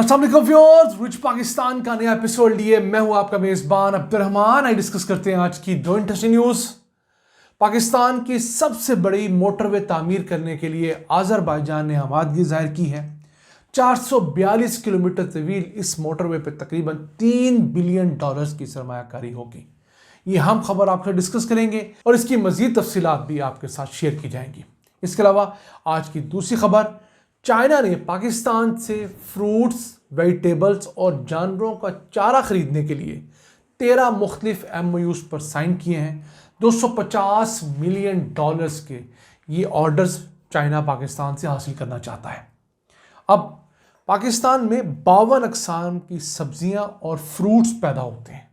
अस्सलाम वालेकुम viewers, rich Pakistan का नया एपिसोड लिए मैं हूं आपका मेजबान अब्दुर्रहमान। आई डिस्कस करते हैं आज की दो इंटरेस्टिंग न्यूज़। पाकिस्तान की सबसे बड़ी मोटरवे तामीर करने के लिए आज़रबाईजान ने आमादगी जाहिर की है। 442 किलोमीटर तवील इस मोटरवे पर तकरीबन $3 बिलियन की सरमायाकारी होगी। ये हम खबर आपसे डिस्कस करेंगे और इसकी मजीद तफसीलात भी आपके साथ शेयर की जाएंगी। इसके अलावा आज की दूसरी खबर, चाइना ने पाकिस्तान से फ्रूट्स, वेजिटेबल्स और जानवरों का चारा खरीदने के लिए 13 मुख्तलिफ MOUs पर साइन किए हैं। $250 मिलियन के ये ऑर्डर्स चाइना पाकिस्तान से हासिल करना चाहता है। अब पाकिस्तान में 52 अक़साम की सब्जियां और फ्रूट्स पैदा होते हैं,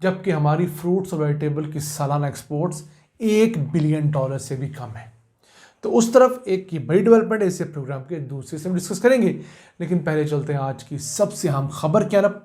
जबकि हमारी फ्रूट्स और वेजिटेबल की सालाना एक्सपोर्ट्स $1 बिलियन से भी कम है। तो उस तरफ एक की बड़ी डेवलपमेंट है, इसे प्रोग्राम के दूसरे से हम डिस्कस करेंगे। लेकिन पहले चलते हैं आज की सबसे अहम खबर की तरफ।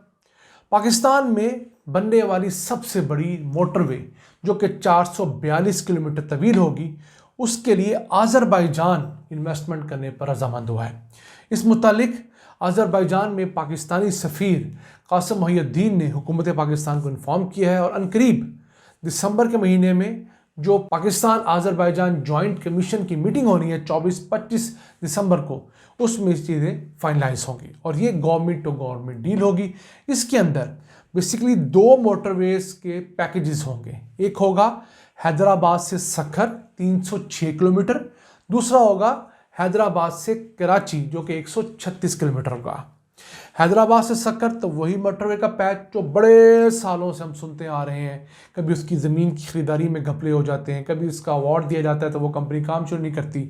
पाकिस्तान में बनने वाली सबसे बड़ी मोटरवे जो कि 442 किलोमीटर तवील होगी, उसके लिए आज़रबाईजान इन्वेस्टमेंट करने पर रजामंद हुआ है। इस मुतालिक आज़रबाईजान में पाकिस्तानी सफ़ीर कासिम मोहिउद्दीन ने हुकूमत पाकिस्तान को इन्फॉर्म किया है और अनकरीब दिसंबर के महीने में जो पाकिस्तान आज़रबाईजान जॉइंट कमीशन की मीटिंग होनी है 24-25 दिसंबर को, उसमें चीज़ें फाइनलाइज होंगी और ये गवर्नमेंट टू गवर्नमेंट डील होगी। इसके अंदर बेसिकली 2 मोटरवेज के पैकेजेस होंगे। एक होगा हैदराबाद से सक्खर 306 किलोमीटर, दूसरा होगा हैदराबाद से कराची जो कि 136 किलोमीटर होगा। हैदराबाद से सक्खर तो वही मोटरवे का पैच जो बड़े सालों से हम सुनते आ रहे हैं। कभी उसकी ज़मीन की खरीदारी में घपले हो जाते हैं, कभी उसका अवार्ड दिया जाता है तो वो कंपनी काम शुरू नहीं करती।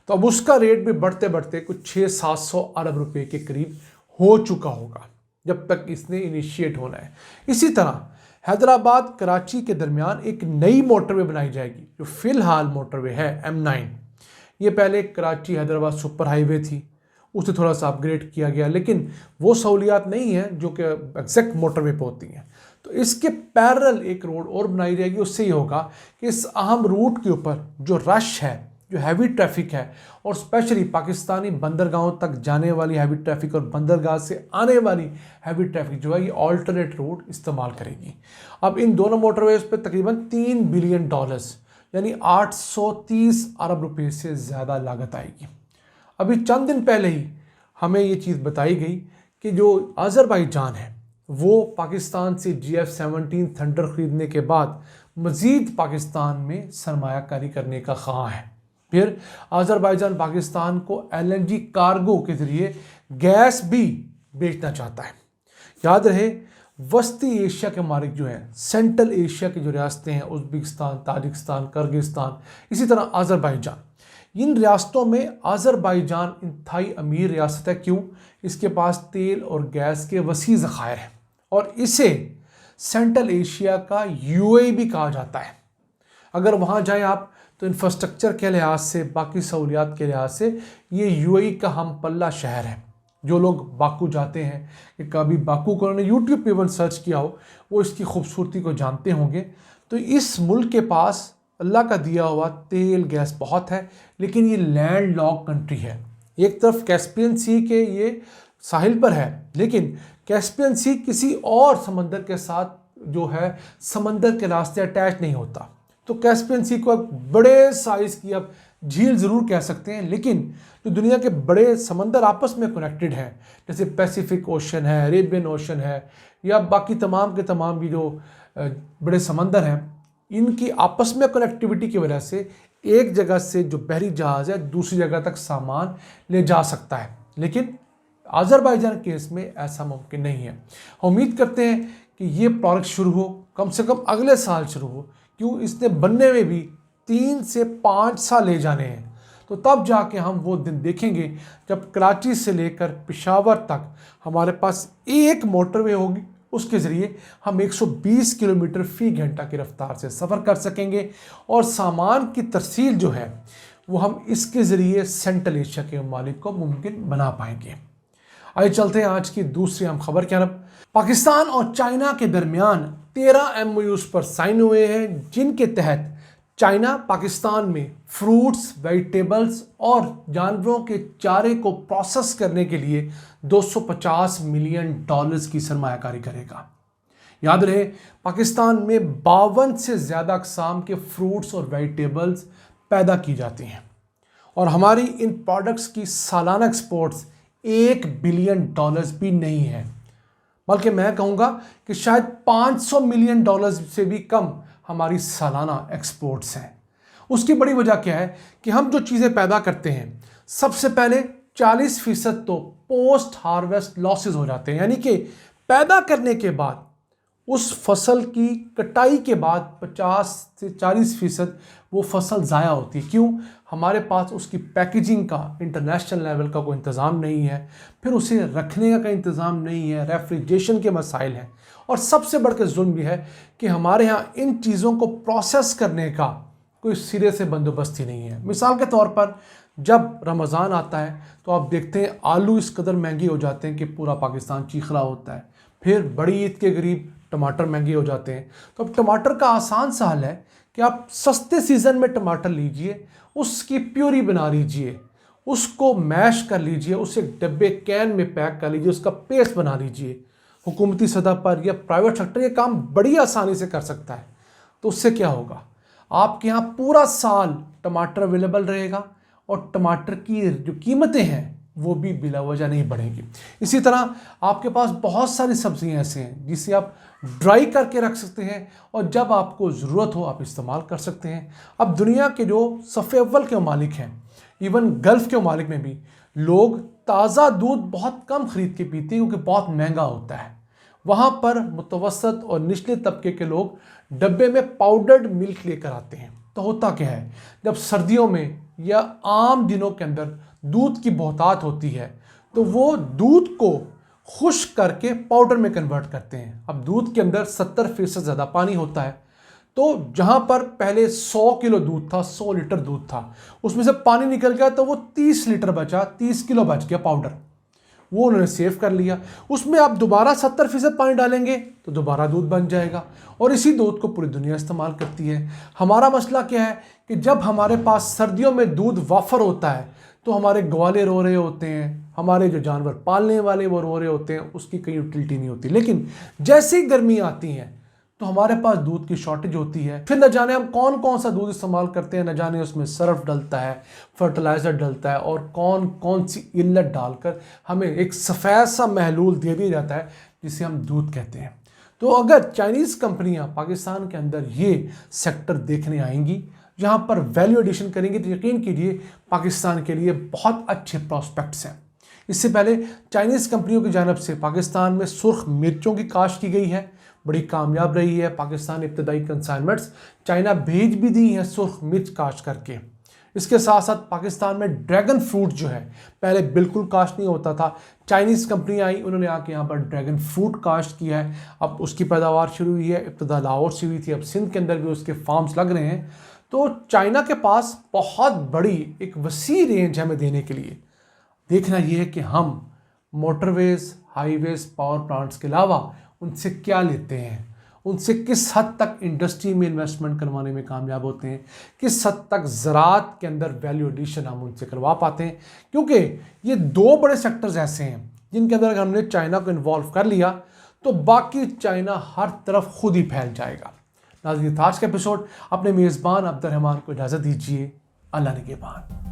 तो अब उसका रेट भी बढ़ते बढ़ते कुछ 600-700 अरब रुपए के करीब हो चुका होगा जब तक इसने इनिशिएट होना है। इसी तरह हैदराबाद कराची के दरमियान एक नई मोटरवे बनाई जाएगी जो फ़िलहाल मोटरवे है M9। ये पहले कराची हैदराबाद सुपर हाईवे थी, उसे थोड़ा सा अपग्रेड किया गया, लेकिन वो सहूलियात नहीं है जो कि एग्जैक्ट मोटरवे पे होती हैं। तो इसके पैरेलल एक रोड और बनाई जाएगी। उससे ये होगा कि इस अहम रूट के ऊपर जो रश है, जो हैवी ट्रैफिक है और स्पेशली पाकिस्तानी बंदरगाहों तक जाने वाली हैवी ट्रैफिक और बंदरगाह से आने वाली हैवी ट्रैफिक जो है, ये ऑल्टरनेट रोड इस्तेमाल करेगी। अब इन दोनों मोटरवेज पर तकरीबन $3 बिलियन यानी 830 अरब रुपये से ज़्यादा लागत आएगी। अभी चंद दिन पहले ही हमें ये चीज़ बताई गई कि जो आज़रबाईजान है वो पाकिस्तान से GF-17 थंडर ख़रीदने के बाद मज़ीद पाकिस्तान में सरमायाकारी करने का ख़्वाह है। फिर आज़रबाईजान पाकिस्तान को LNG कार्गो के ज़रिए गैस भी बेचना चाहता है। याद रहे, वस्ती एशिया के मालिक जो हैं, सेंट्रल एशिया की जो रियासतें हैं, उज़्बेकिस्तान, ताजिकिस्तान, किर्गिस्तान, इसी तरह आज़रबाईजान, इन रियासतों में आज़रबाईजान इंतहाई अमीर रियासत है। क्यों? इसके पास तेल और गैस के वसी ज़खायर हैं और इसे सेंट्रल एशिया का UAE भी कहा जाता है। अगर वहाँ जाएं आप तो इंफ्रास्ट्रक्चर के लिहाज से, बाकी सहूलियात के लिहाज से ये UAE का हम पल्ला शहर है। जो लोग बाकू जाते हैं, कि कभी बाकू को उन्होंने यूट्यूब पे वन सर्च किया हो, वो इसकी खूबसूरती को जानते होंगे। तो इस मुल्क के पास अल्लाह का दिया हुआ तेल गैस बहुत है, लेकिन ये लैंड लॉक कंट्री है। एक तरफ कैस्पियन सी के ये साहिल पर है, लेकिन कैस्पियन सी किसी और समंदर के साथ जो है समंदर के रास्ते अटैच नहीं होता। तो कैस्पियन सी को बड़े साइज़ की आप झील ज़रूर कह सकते हैं, लेकिन जो दुनिया के बड़े समंदर आपस में कनेक्टेड हैं, जैसे पैसिफिक ओशन है, अरेबियन ओशन है, या बाकी तमाम के तमाम भी जो बड़े समंदर हैं, इनकी आपस में कनेक्टिविटी की वजह से एक जगह से जो बहरी जहाज़ है दूसरी जगह तक सामान ले जा सकता है। लेकिन आज़रबाईजान केस में ऐसा मुमकिन नहीं है। उम्मीद करते हैं कि ये प्रोजेक्ट शुरू हो, कम से कम अगले साल शुरू हो। क्यों? इसने बनने में भी 3 से 5 साल ले जाने हैं। तो तब जाके हम वो दिन देखेंगे जब कराची से लेकर पेशावर तक हमारे पास एक मोटरवे होगी, उसके ज़रिए हम 120 किलोमीटर फ़ी घंटा की रफ्तार से सफ़र कर सकेंगे और सामान की तरसील जो है वो हम इसके ज़रिए सेंट्रल एशिया के ममालिक को मुमकिन बना पाएंगे। आइए चलते हैं आज की दूसरी अहम खबर की तरफ। पाकिस्तान और चाइना के दरमियान 13 MOUs पर साइन हुए हैं, जिनके तहत चाइना पाकिस्तान में फ्रूट्स, वेजिटेबल्स और जानवरों के चारे को प्रोसेस करने के लिए $250 मिलियन की सरमायाकारी करेगा। याद रहे, पाकिस्तान में 52 से ज़्यादा अक़साम के फ्रूट्स और वेजिटेबल्स पैदा की जाती हैं और हमारी इन प्रोडक्ट्स की सालाना एक्सपोर्ट्स $1 बिलियन भी नहीं है, बल्कि मैं कहूँगा कि शायद $500 मिलियन से भी कम हमारी सालाना एक्सपोर्ट्स हैं। उसकी बड़ी वजह क्या है कि हम जो चीज़ें पैदा करते हैं, सबसे पहले 40% तो पोस्ट हार्वेस्ट लॉसेस हो जाते हैं, यानी कि पैदा करने के बाद उस फसल की कटाई के बाद 50 से 40% वो फसल ज़ाया होती है। क्यों? हमारे पास उसकी पैकेजिंग का इंटरनेशनल लेवल का कोई इंतज़ाम नहीं है, फिर उसे रखने का इंतज़ाम नहीं है, रेफ्रिजरेशन के मसाइल हैं, और सबसे बढ़कर जुल्म यह है कि हमारे यहाँ इन चीज़ों को प्रोसेस करने का कोई सिरे से बंदोबस्त ही नहीं है। मिसाल के तौर पर जब रमज़ान आता है तो आप देखते हैं आलू इस कदर महंगे हो जाते हैं कि पूरा पाकिस्तान चीख रहा होता है। फिर बड़ी ईद के करीब टमाटर महंगे हो जाते हैं। तो अब टमाटर का आसान सा हल है कि आप सस्ते सीज़न में टमाटर लीजिए, उसकी प्यूरी बना लीजिए, उसको मैश कर लीजिए, उसे डब्बे कैन में पैक कर लीजिए, उसका पेस्ट बना लीजिए। हुकूमती सतह पर या प्राइवेट सेक्टर ये काम बड़ी आसानी से कर सकता है। तो उससे क्या होगा, आपके यहाँ पूरा साल टमाटर अवेलेबल रहेगा और टमाटर की जो कीमतें हैं वो भी बिला वजह नहीं बढ़ेंगी। इसी तरह आपके पास बहुत सारी सब्जियां ऐसे हैं जिसे आप ड्राई करके रख सकते हैं और जब आपको ज़रूरत हो आप इस्तेमाल कर सकते हैं। अब दुनिया के जो सफ़े अव्वल के ममालिक हैं, इवन गल्फ़ के ममालिक में भी लोग ताज़ा दूध बहुत कम ख़रीद के पीते हैं क्योंकि बहुत महंगा होता है। वहाँ पर मुतवसत और निचले तबके के लोग डब्बे में पाउडर्ड मिल्क लेकर आते हैं। तो होता क्या है, जब सर्दियों में या आम दिनों के अंदर दूध की बहुतात होती है तो वो दूध को खुश्क करके पाउडर में कन्वर्ट करते हैं। अब दूध के अंदर 70% ज़्यादा पानी होता है, तो जहाँ पर पहले 100 किलो दूध था, 100 लीटर दूध था, उसमें से पानी निकल गया तो वो 30 लीटर बचा, 30 किलो बच गया पाउडर, वो उन्होंने सेव कर लिया। उसमें आप दोबारा 70% पानी डालेंगे तो दोबारा दूध बन जाएगा और इसी दूध को पूरी दुनिया इस्तेमाल करती है। हमारा मसला क्या है कि जब हमारे पास सर्दियों में दूध वाफर होता है तो हमारे ग्वाले रो रहे होते हैं, हमारे जो जानवर पालने वाले वो रो रहे होते हैं, उसकी कोई यूटिलिटी नहीं होती। लेकिन जैसे ही गर्मी आती है तो हमारे पास दूध की शॉर्टेज होती है। फिर न जाने हम कौन कौन सा दूध इस्तेमाल करते हैं, न जाने उसमें सर्फ डलता है, फर्टिलाइज़र डलता है और कौन कौन सी इल्लत डालकर हमें एक सफ़ेद सा महलूल दे दिया जाता है जिसे हम दूध कहते हैं। तो अगर चाइनीज़ कंपनियां पाकिस्तान के अंदर ये सेक्टर देखने आएंगी, जहाँ पर वैल्यू एडिशन करेंगे, तो यकीन कीजिए पाकिस्तान के लिए बहुत अच्छे प्रॉस्पेक्ट्स हैं। इससे पहले चाइनीज़ कंपनियों की जानब से पाकिस्तान में सुर्ख मिर्चों की काश्त की गई है, बड़ी कामयाब रही है। पाकिस्तान ने इब्तदाई कंसाइनमेंट्स चाइना भेज भी दी हैं सुर्ख मिर्च काश्त करके। इसके साथ साथ पाकिस्तान में ड्रैगन फ्रूट जो है पहले बिल्कुल काश्त नहीं होता था, चाइनीज़ कंपनियाँ आई, उन्होंने आके यहाँ पर ड्रैगन फ्रूट काश्त किया है, अब उसकी पैदावार शुरू हुई है। इब्तदा लाहौर से हुई थी, अब सिंध के अंदर भी उसके फार्म्स लग रहे हैं। तो चाइना के पास बहुत बड़ी एक वसी रेंज है हमें देने के लिए। देखना यह है कि हम मोटरवेज, हाईवेज, पावर प्लांट्स के अलावा उनसे क्या लेते हैं, उनसे किस हद तक इंडस्ट्री में इन्वेस्टमेंट करवाने में कामयाब होते हैं, किस हद तक ज़राअत के अंदर वैल्यू एडिशन हम उनसे करवा पाते हैं। क्योंकि ये दो बड़े सेक्टर्स ऐसे हैं जिनके अंदर अगर हमने चाइना को इन्वॉल्व कर लिया तो बाकी चाइना हर तरफ खुद ही फैल जाएगा। नाज़रीन, आज का एपिसोड अपने मेज़बान अब्दुर्रहमान को इजाज़त दीजिए। अल्लाह निगहबान।